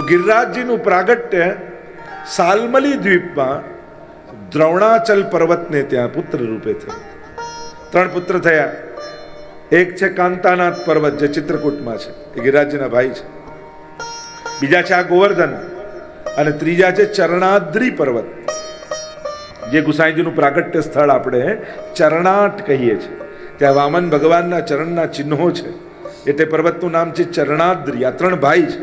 ગિરિરાજજીનું પ્રાગટ્ય સાલમલી દ્વીપમાં દ્રોણાચલ પર્વતને ત્યાં પુત્ર રૂપે થયું. 3 પુત્ર થયા. એક છે કાંતાનાથ પર્વત, જે ચિત્રકૂટમાં છે, એ ગિરિરાજજીના ભાઈ છે. બીજા છે આ ગોવર્ધન, અને ત્રીજા છે ચરણાદ્રી પર્વત, જે ગુસાઈજીનું પ્રાગટ્ય સ્થળ આપણે ચરણાટ કહીએ છીએ. ત્યાં વામન ભગવાનના ચરણના ચિહ્નો છે, એટલે પર્વતનું નામ છે ચરણાદ્રી. આ 3 ભાઈ છે.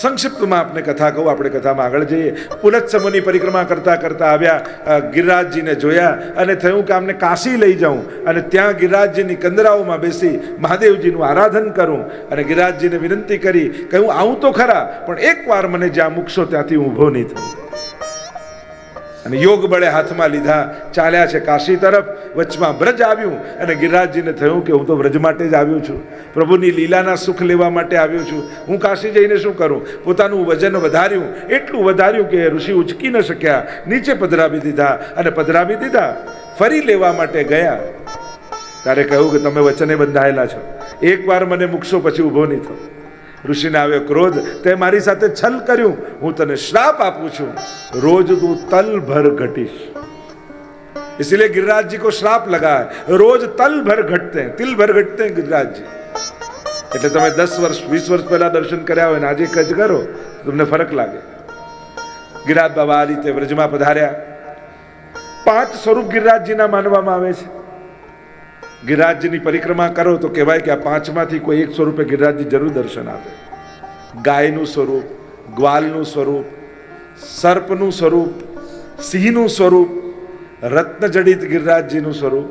સંક્ષિપ્તમાં આપણે કથા કહું, આપણે કથામાં આગળ જઈએ. પુલત્સમોની પરિક્રમા કરતા કરતા આવ્યા, ગિરિરાજજીને જોયા અને થયું કે આમને કાશી લઈ જાઉં અને ત્યાં ગિરિરાજજીની કંદરાઓમાં બેસી મહાદેવજીનું આરાધન કરું. અને ગિરિરાજજીને વિનંતી કરી, કહ્યું આવું તો ખરા, પણ એકવાર મને જ્યાં મૂકશો ત્યાંથી ઊભો નહીં થયું. અને યોગ બળે હાથમાં લીધા, ચાલ્યા છે કાશી તરફ. વચમાં બ્રજ આવ્યું અને ગિરિરાજજીને થયું કે હું તો બ્રજ માટે જ આવ્યો છું, પ્રભુની લીલાના સુખ લેવા માટે આવ્યો છું, હું કાશી જઈને શું કરું? પોતાનું વજન વધાર્યું, એટલું વધાર્યું કે ઋષિ ઉચકી ન શક્યા, નીચે પધરાવી દીધા. અને પધરાવી દીધા, ફરી લેવા માટે ગયા. ત્યારે કહ્યું કે તમે વચને બંધાયેલા છો, એકવાર મને મૂકશો પછી ઊભો નહીં થયો. ઋષિને આવ્યો ક્રોધ, તે મારી સાથે છલ કર્યું, હું તને શ્રાપ આપું છું, રોજ તું તલ ભર ઘટીશ. इसलिए गिरिराज जी को श्राप लगा है, रोज तल भर घटते हैं, तिल भर घटते हैं गिरिराज जी. એટલે તમે 10 વર્ષ 20 વર્ષ પહેલા દર્શન કર્યા હોય ને આજે કજ કરો, તમને ફરક લાગે. ગિરિરાજ બાબા આ રીતે વ્રજમાં પધાર્યા. 5 સ્વરૂપ ગિરિરાજજીના માનવામાં આવે છે. ગિરિરાજજીની પરિક્રમા કરો તો કહેવાય કે આ 5માંથી કોઈ એક સ્વરૂપે ગિરિરાજજી જરૂર દર્શન આપે. ગાયનું સ્વરૂપ, ગ્વાલનું સ્વરૂપ, સર્પનું સ્વરૂપ, સિંહનું સ્વરૂપ, રત્નજડિત ગિરિરાજજીનું સ્વરૂપ,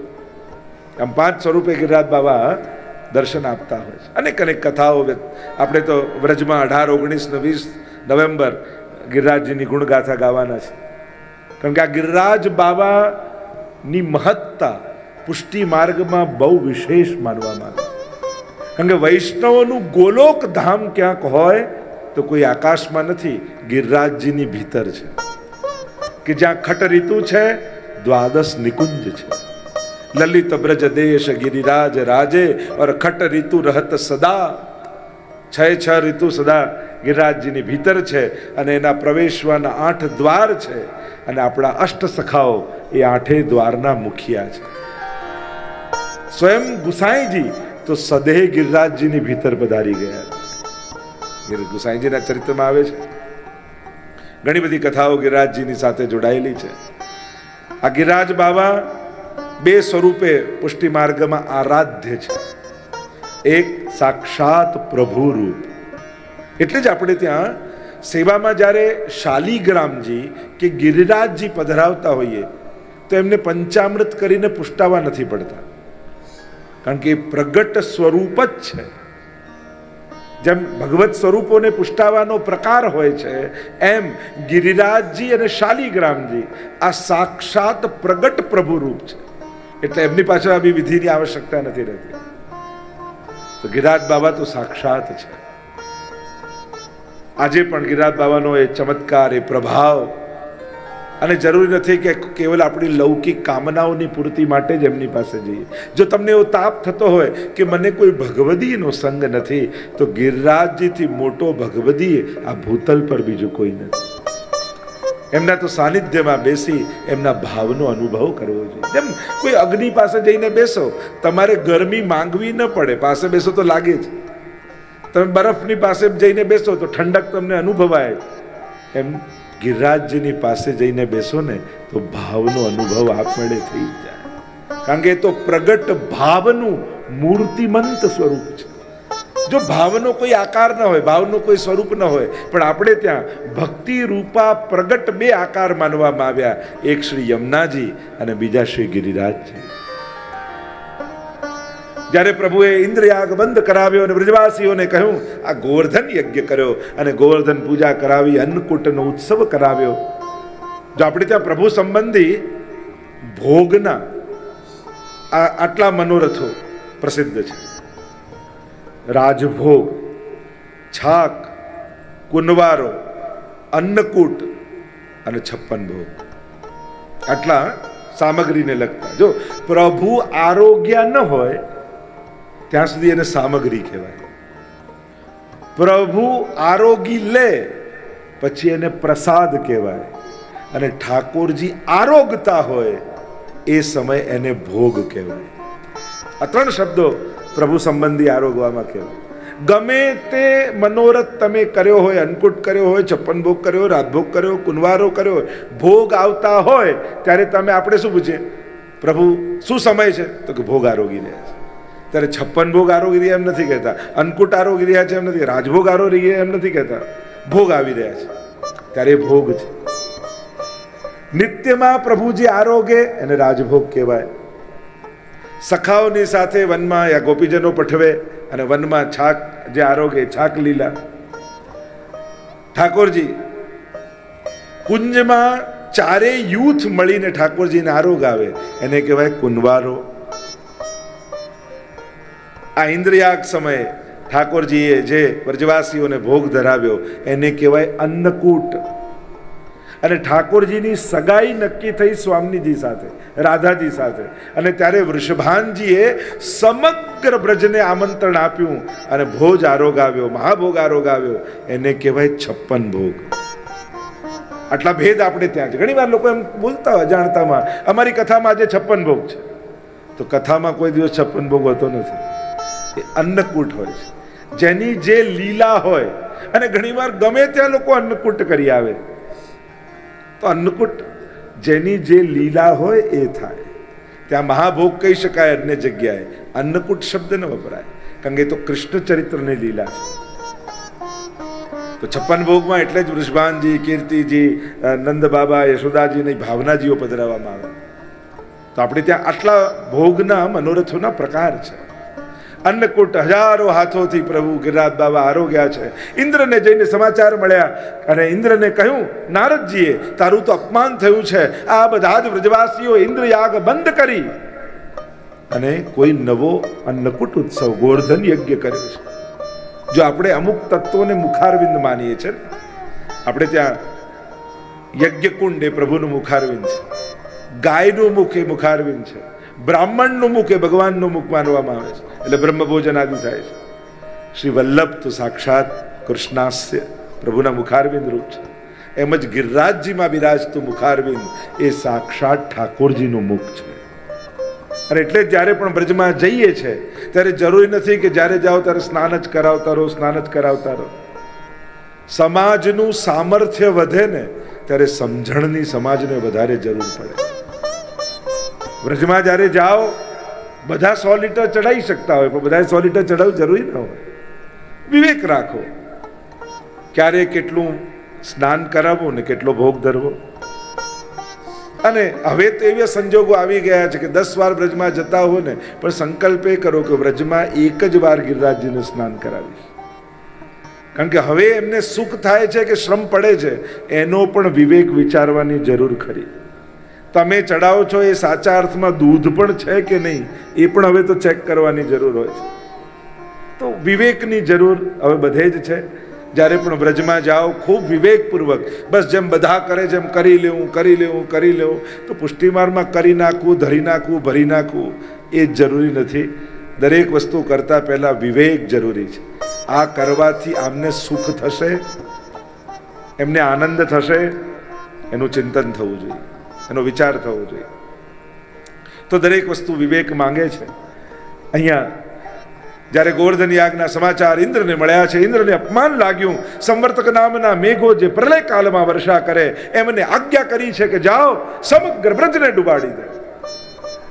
આમ 5 સ્વરૂપે ગિરિરાજ બાબા દર્શન આપતા હોય છે. અનેક અનેક કથાઓ આપણે તો વ્રજમાં 18, 19 ને 20 નવેમ્બર ગિરિરાજજીની ગુણગાથા ગાવાના છે. કારણ કે આ ગિરિરાજ બાબાની મહત્તા પુષ્ટિ માર્ગમાં બહુ વિશેષ માનવામાં આવે. કારણ કે વૈષ્ણવોનું ગોલોક ધામ ક્યાંક હોય તો કોઈ આકાશમાં નથી, ગિરિરાજજીની ભીતર છે. કે જ્યાં ખટ ઋતુ છે, 12 નિકુંજ છે. લલિત બ્રજ દેશ ગિરિરાજ રાજે और खट ऋतु रहत सदा. 6 ઋતુ સદા ગિરિરાજજીની ભીતર છે અને એના પ્રવેશવાના 8 દ્વાર છે. અને આપણા અષ્ટ સખાઓ એ 8 દ્વારના મુખિયા છે. સ્વયં ગુસાઈજી તો સદેહ ગિરિરાજજીની ભીતર પધારી ગયા. ગુસાઈજીના ચરિત્રમાં આવે છે. ઘણી બધી કથાઓ ગિરિરાજજીની સાથે જોડાયેલી છે. આ ગિરિરાજ બાબા 2 સ્વરૂપે પુષ્ટિ માર્ગમાં આરાધ્ય છે. એક સાક્ષાત પ્રભુ રૂપ. એટલે જ આપણે ત્યાં સેવામાં જ્યારે શાલિગ્રામજી કે ગિરિરાજજી પધરાવતા હોઈએ તો એમને પંચામૃત કરીને પુષ્ટાવા નથી પડતા. કારણ કે એ પ્રગટ સ્વરૂપ જ છે. જેમ ભગવત સ્વરૂપોને પુષ્ટાવાનો પ્રકાર હોય છે, એમ ગિરિરાજજી અને શાલિગ્રામજી આ સાક્ષાત પ્રગટ પ્રભુ રૂપ છે. એટલે એમની પાછળ આવી વિધિની આવશ્યકતા નથી રહેતી. તો ગિરિરાજ બાબા તો સાક્ષાત છે. આજે પણ ગિરિરાજ બાબાનો એ ચમત્કાર, એ પ્રભાવ, અને જરૂરી નથી કે કેવલ આપણી લૌકિક કામનાઓની પૂર્તિ માટે જ એમની પાસે જઈએ. જો તમને એવો તાપ થતો હોય કે મને કોઈ ભગવદીનો સંગ નથી, તો ગિરિરાજજીથી મોટો ભગવદી આ ભૂતલ પર બીજું કોઈ નથી. એમના તો સાનિધ્યમાં બેસી એમના ભાવનો અનુભવ કરવો જોઈએ. જેમ કોઈ અગ્નિ પાસે જઈને બેસો, તમારે ગરમી માંગવી ન પડે, પાસે બેસો તો લાગે જ. તમે બરફની પાસે જઈને બેસો તો ઠંડક તમને અનુભવાય. એમ ગિરિરાજજીની પાસે જઈને બેસો ને તો ભાવનો અનુભવ આપમેળે થઈ જાય. કારણ કે એ તો પ્રગટ ભાવનું મૂર્તિમંત સ્વરૂપ છે. જો ભાવનો કોઈ આકાર ન હોય, ભાવનું કોઈ સ્વરૂપ ન હોય, પણ આપણે ત્યાં ભક્તિ રૂપા પ્રગટ 2 આકાર માનવામાં આવ્યા. એક શ્રી યમુનાજી અને બીજા શ્રી ગિરિરાજજી. જ્યારે પ્રભુએ ઇન્દ્રયાગ બંધ કરાવ્યો અને બ્રજવાસીઓને કહ્યું આ ગોવર્ધન યજ્ઞ કર્યો અને ગોવર્ધન પૂજા કરાવી, અન્નકૂટનો ઉત્સવ કરાવ્યો. જો આપણે ત્યાં પ્રભુ સંબંધી ભોગના આટલા મનોરથો પ્રસિદ્ધ છે. રાજભોગ, છાક, કુંવારો, અન્નકૂટ અને 56 ભોગ, આટલા સામગ્રીને લગતા. જો પ્રભુ આરોગ્ય ન હોય ત્યાં સુધી એને સામગ્રી કહેવાય. પ્રભુ આરોગી લે પછી એને પ્રસાદ કહેવાય, અને ઠાકોરજી આરોગતા હોય એ સમય એને ભોગ કહેવાય. આ 3 શબ્દો પ્રભુ સંબંધી આરોગવામાં કહેવાય. ગમે તે મનોરથ તમે કર્યો હોય, અન્નકૂટ કર્યો હોય, 56 ભોગ કર્યો, રાજભોગ કર્યો, કુંવારો કર્યો હોય, ભોગ આવતા હોય ત્યારે આપણે શું પૂછીએ? પ્રભુ શું સમય છે? તો કે ભોગ આરોગી રહ્યા છે. ત્યારે 56 ભોગ આરોગી રહ્યા એમ નથી કહેતા, અન્નકૂટ આરોગી રહ્યા છે એમ નથી, રાજભોગ આરોગી રહ્યા એમ નથી કહેતા, ભોગ આવી રહ્યા છે ત્યારે ભોગ છે. નિત્યમાં પ્રભુજી આરોગે એને રાજભોગ કહેવાય. સખાઓની સાથે વનમાં યા ગોપીજનો પઠવે અને વનમાં છાક જે આરોગે, છાક લીલા. ઠાકોરજી કુંજમાં ચારેય યુથ મળીને ઠાકોરજીને આરોગ આવે એને કહેવાય કુંવારો. આ ઇન્દ્રયાગ સમયે ઠાકોરજીએ જે વ્રજવાસીઓને ભોગ ધરાવ્યો એને કહેવાય અન્નકૂટ. અને ઠાકોરજીની સગાઈ નક્કી થઈ સ્વામીજી સાથે, રાધાજી સાથે, અને ત્યારે વૃષભાનજીએ સમગ્ર બ્રજને આમંત્રણ આપ્યું અને ભોજ આરોગ આવ્યો, મહાભોગ આરોગ આવ્યો, એને કહેવાય 56 ભોગ. આટલા ભેદ આપણે ત્યાં છે. ઘણી વાર લોકો એમ બોલતા હોય અજાણતામાં, અમારી કથામાં આજે 56 ભોગ છે. તો કથામાં કોઈ દિવસ 56 ભોગ હોતો નથી. એ અન્નકૂટ હોય છે, જેની જે લીલા હોય. અને ઘણીવાર ગમે ત્યાં લોકો અન્નકૂટ કરી આવે, તો અન્નકૂટ જેની જે લીલા હોય એ થાય. ત્યાં મહાભોગ કહી શકાય અન્ય જગ્યાએ, અન્નકૂટ શબ્દ ન વપરાય, કારણ કે એ તો કૃષ્ણ ચરિત્રની લીલા છે. તો 56 ભોગમાં એટલે જ વૃષભાનજી, કીર્તિજી, નંદ બાબા, યશોદાજીની ભાવનાજીઓ પધરાવવામાં આવે. તો આપણે ત્યાં આટલા ભોગના મનોરથોના પ્રકાર છે. અન્નકૂટ હજારો હાથોથી પ્રભુ ગિરિરાજ બાબા આરોગ્યા છે. ઇન્દ્રને જઈને સમાચાર મળ્યા અને ઇન્દ્રને કહ્યું, નારદજીએ તારું તો અપમાન થયું છે, આ બધા જ વ્રજવાસીઓ ઇન્દ્રયાગ બંધ કરી અને કોઈ નવો અન્નકૂટ ઉત્સવ ગોવર્ધન યજ્ઞ કર્યો છે. જો આપણે અમુક તત્વોને મુખારવિંદ માનીએ છીએ, આપણે ત્યાં યજ્ઞકુંડ એ પ્રભુનું મુખારવિંદ છે, ગાયનું મુખ એ મુખારવિંદ છે, બ્રાહ્મણનું મુખ એ ભગવાનનું મુખ માનવામાં આવે છે, એટલે બ્રહ્મભોજન આદિ થાય છે. શ્રી વલ્લભ તો સાક્ષાત કૃષ્ણાસ્ય પ્રભુના મુખારવિંદ રૂપ છે. એમ જ ગિરિરાજજીમાં બિરાજતું મુખારવિંદ એ સાક્ષાત ઠાકોરજીનું મુખ છે. અને એટલે જ્યારે પણ બ્રજમાં જઈએ છે ત્યારે જરૂરી નથી કે જ્યારે જાઓ ત્યારે સ્નાન જ કરાવતા રહો, સ્નાન જ કરાવતા રહો. સમાજનું સામર્થ્ય વધે ને ત્યારે સમજણની સમાજને વધારે જરૂર પડે. વ્રજમાં જ્યારે જાઓ બધા 100 લીટર ચડાવી શકતા હોય, પણ બધા 100 લીટર ચડાવવું જરૂરી ન હોય. વિવેક રાખો, ક્યારે કેટલું સ્નાન કરાવવું ને કેટલો ભોગ ધરવો. અને હવે તો એવા સંજોગો આવી ગયા છે કે 10 વાર બ્રજમાં જતા હો ને પણ સંકલ્પ એ કરો કે વ્રજમાં એક જ વાર ગિરિરાજજીને સ્નાન કરાવીશ. કારણ કે હવે એમને સુખ થાય છે કે શ્રમ પડે છે, એનો પણ વિવેક વિચારવાની જરૂર ખરી. તમે ચડાવો છો એ સાચા અર્થમાં દૂધ પણ છે કે નહીં એ પણ હવે તો ચેક કરવાની જરૂર હોય છે. તો વિવેકની જરૂર હવે બધે જ છે. જ્યારે પણ વ્રજમાં જાઓ ખૂબ વિવેકપૂર્વક, બસ જેમ બધા કરે છે એમ કરી લેવું, કરી લેવું, કરી લેવું, તો પુષ્ટિમાર્ગમાં કરી નાખવું, ધરી નાખવું, ભરી નાખવું એ જ જરૂરી નથી. દરેક વસ્તુ કરતા પહેલા વિવેક જરૂરી છે. આ કરવાથી આમને સુખ થશે, એમને આનંદ થશે, એનું ચિંતન થવું જોઈએ, એનો વિચાર થવો જોઈએ. તો દરેક વસ્તુ વિવેક માંગે છે. અહીંયા જ્યારે ગોવર્ધન યાગના સમાચાર ઇન્દ્રને મળ્યા છે, ઇન્દ્રને અપમાન લાગ્યું. સંવર્તક નામના મેઘો જે પ્રલય કાળમાં વર્ષા કરે એમને આજ્ઞા કરી છે કે જાઓ સમગ્ર બ્રજને ડુબાડી દે.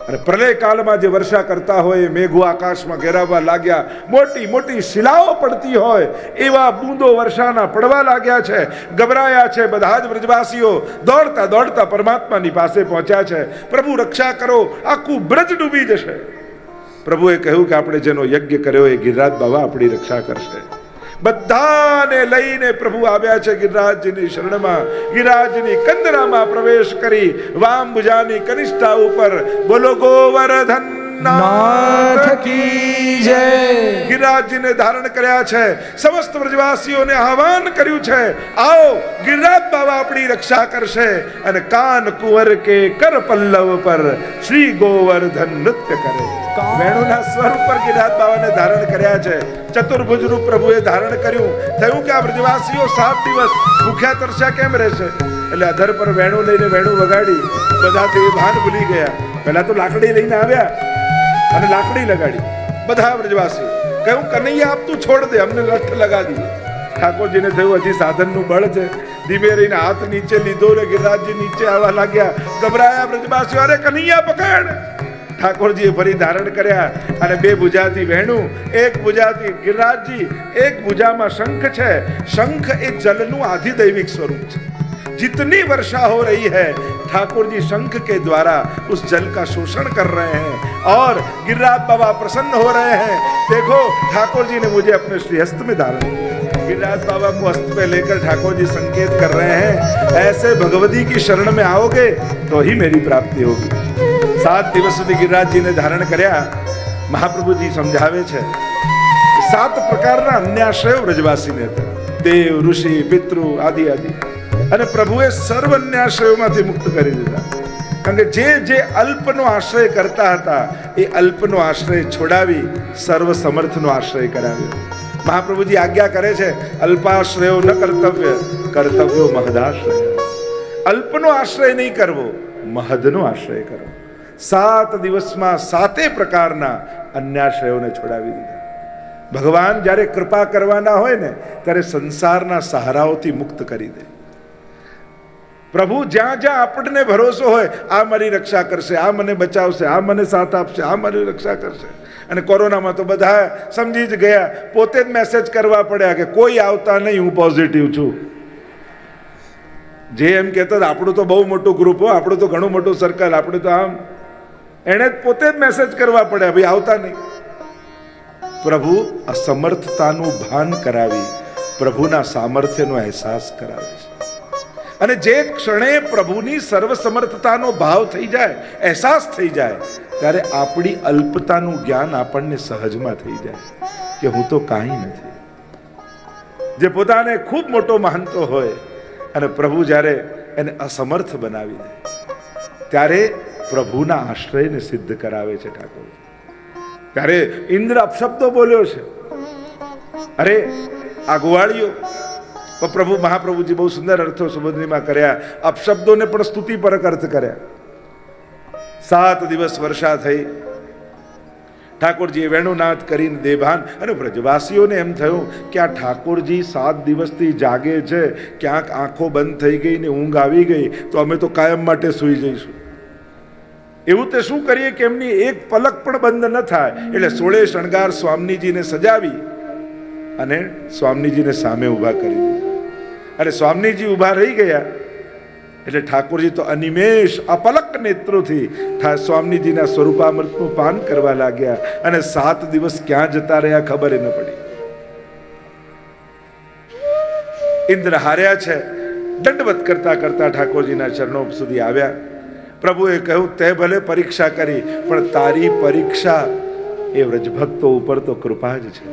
અને પ્રલય કાળમાં જે વર્ષા કરતા હોય મેઘો આકાશમાં ઘેરાવા લાગ્યા, મોટી મોટી શિલાઓ પડતી હોય એવા બૂંદો વર્ષાના પડવા લાગ્યા છે. ગભરાયા છે બધા જ વ્રજવાસીઓ, દોડતા દોડતા પરમાત્માની પાસે પહોંચ્યા છે. પ્રભુ રક્ષા કરો, આખું બ્રજ ડૂબી જશે. પ્રભુએ કહ્યું કે આપણે જેનો યજ્ઞ કર્યો એ ગિરિરાજ બાબા આપણી રક્ષા કરશે. બધાને લઈને પ્રભુ આવ્યા છે ગિરિરાજજીની શરણમાં. ગિરિરાજની કંદરામાં પ્રવેશ કરી વામ ભુજાની કનિષ્ઠા ઉપર બોલો ગોવર્ધન જગન્નાથ કી જય. ગિરિરાજજીને ધારણ કર્યા છે. સમસ્ત વ્રજવાસીઓને આહવાન કર્યું છે, આવો ગિરિરાજ બાબા આપણી રક્ષા કરશે. અને કાન કુંવર કે કર પલ્લવ પર શ્રી ગોવર્ધન નૃત્ય કરે. વેણુના સ્વર ઉપર ગિરિરાજ બાબાને ધારણ કર્યા છે. ચતુર્ભુજ રૂપ પ્રભુએ ધારણ કર્યું. થયું કે આ વ્રજવાસીઓ 7 દિવસ ભૂખ્યા તરસ્યા કેમ રહેશે? એટલે અધર પર વેણુ લઈને વેણુ વગાડી બધા તે ભાન ભૂલી ગયા. પહેલા તો લાકડી લઈને આવ્યા અને લાકડી લગાડી. બધા વ્રજવાસીઓ કહ્યું, કનૈયા આપ તું છોડ દે, અમને લઠ લગાડી દે. ઠાકોરજીને થયું હજી સાધનનું બળ છે. ધીમે રહીને હાથ નીચે લીધો ને ગિરિરાજજી નીચે આવવા લાગ્યા. ગભરાયા વ્રજવાસીઓ, અરે કનૈયા પકડ. ઠાકોરજીએ ફરી ધારણ કર્યા અને 2 ભુજાથી વેણુ, 1 ભુજાથી ગિરિરાજજી, 1 ભુજામાં શંખ છે. શંખ એ જલનું આધિदैविक स्वरूप છે. जितनी वर्षा हो रही है ठाकुर जी शंख के द्वारा उस जल का शोषण कर रहे हैं और गिरिराज बाबा प्रसन्न हो रहे हैं. देखो ठाकुर जी ने मुझे अपने श्रीहस्त में धारण किया. गिरिराज बाबा को हस्त में लेकर ठाकुर जी संकेत कर रहे हैं, ऐसे भगवती की शरण में आओगे तो ही मेरी प्राप्ति होगी. 7 દિવસ સુધી गिरिराज ने धारण કર્યા. મહાપ્રભુજી સમજાવે છે 7 પ્રકારના અન્યાશ્રયો વ્રજવાસીને હતા. દેવ, ઋષિ, પિતૃ આદિ આદિ. અને પ્રભુએ સર્વ અન્યાશ્રયોમાંથી મુક્ત કરી દીધા. કારણ કે જે અલ્પનો આશ્રય કરતા હતા એ અલ્પનો આશ્રય છોડાવી સર્વ સમર્થનો આશ્રય કરાવ્યો. મહાપ્રભુજી આજ્ઞા કરે છે, અલ્પાશ્રયો ન કર્તવ્ય, કર્તવ્યો મહદાશ્રય. અલ્પનો આશ્રય નહીં કરવો, મહદનો આશ્રય કરો. 7 દિવસમાં 7 પ્રકારના અન્યાશ્રયોને છોડાવી દીધા. ભગવાન જ્યારે કૃપા કરવાના હોય ને ત્યારે સંસારના સહારાઓથી મુક્ત કરી દે. પ્રભુ જ્યાં જ્યાં આપણને ભરોસો હોય, આ મારી રક્ષા કરશે, આ મને બચાવશે, આ મને સાથ આપશે, આ મારી રક્ષા કરશે. અને કોરોનામાં તો બધા સમજી જ ગયા. પોતે જ મેસેજ કરવા પડ્યા કે કોઈ આવતા નહીં, હું પોઝિટિવ છું. જે એમ કહેતો આપણું તો બહુ મોટું ગ્રુપ હો, આપણું તો ઘણું મોટું સર્કલ, આપણે તો આમ, એણે પોતે જ મેસેજ કરવા પડ્યા, ભાઈ આવતા નહીં. પ્રભુ અસમર્થતાનું ભાન કરાવી પ્રભુના સામર્થ્યનો અહેસાસ કરાવે છે. અને જે ક્ષણે પ્રભુની સર્વસમર્થતાનો ભાવ થઈ જાય, અહેસાસ થઈ જાય, ત્યારે આપણી અલ્પતાનું જ્ઞાન આપણને સહજમાં થઈ જાય કે હું તો કાંઈ નથી. જે પોતાને ખૂબ મોટો માનતો હોય અને પ્રભુ જ્યારે એને અસમર્થ બનાવી દે ત્યારે પ્રભુના આશ્રયને સિદ્ધ કરાવે છે ઠાકોર. ત્યારે ઇન્દ્ર અપશબ્દો બોલ્યો છે. અરે આ ગોવાળીઓ, પ્રભુ મહાપ્રભુજી બહુ સુંદર અર્થો સુબોધનીમાં કર્યા. અપશબ્દોને પણ સ્તુતિપરક અર્થ કર્યા. 7 દિવસ વર્ષા થઈ. ઠાકોરજીએ વેણુનાદ કરીને દેભાન. અને વ્રજવાસીઓને એમ થયું કે આ ઠાકોરજી 7 દિવસથી જાગે છે, ક્યાંક આંખો બંધ થઈ ગઈ ને ઊંઘ આવી ગઈ તો અમે તો કાયમ માટે સૂઈ જઈશું. એવું તે શું કરીએ કે એમની એક પલક પણ બંધ ન થાય. એટલે 16 શણગાર સ્વામીજીને સજાવી અને સ્વામીજીને સામે ઊભા કરી દીધા. અને સ્વામીજી ઊભા રહી ગયા એટલે ઠાકોરજી તો અનિમેષ અપલક નેત્રોથી સ્વામીજીના સ્વરૂપામૃતનું પાન કરવા લાગ્યા. અને 7 દિવસ ક્યાં જતા રહ્યા ખબર ન પડી. ઇન્દ્ર હાર્યા છે. દંડવત કરતા કરતા ઠાકોરજીના ચરણો સુધી આવ્યા. પ્રભુએ કહ્યું, તે ભલે પરીક્ષા કરી પણ તારી પરીક્ષા એ વ્રજભક્તો ઉપર તો કૃપા જ છે.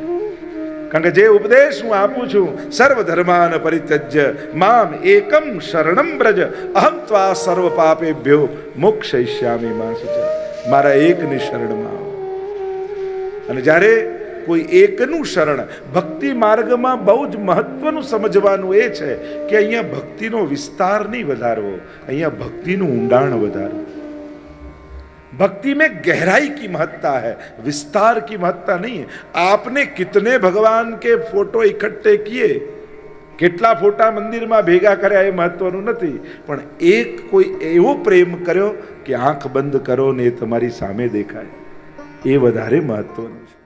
કારણ કે જે ઉપદેશ હું આપું છું, સર્વ ધર્માન પરિત્યજ્ય મામ એકમ શરણમ બ્રજ અહમ ત્વા સર્વ પાપેભ્યો મોક્ષયિષ્યામિ મા શુચ. મારા એકની શરણમાં આવો. અને જ્યારે કોઈ એકનું શરણ, ભક્તિ માર્ગમાં બહુ જ મહત્વનું સમજવાનું એ છે કે અહીંયા ભક્તિનો વિસ્તાર નહીં વધારવો, અહીંયા ભક્તિનું ઊંડાણ વધારવું. भक्ति में गहराई की महत्ता है, विस्तार की महत्ता नहीं है. आपने कितने भगवान के फोटो इकट्ठे किए, કેટલા ફોટા મંદિરમાં ભેગા કર્યા એ મહત્વનું નથી, પણ એક કોઈ એવો પ્રેમ કર્યો કે આંખ બંધ કરો ને એ તમારી સામે દેખાય, એ વધારે મહત્વનું છે.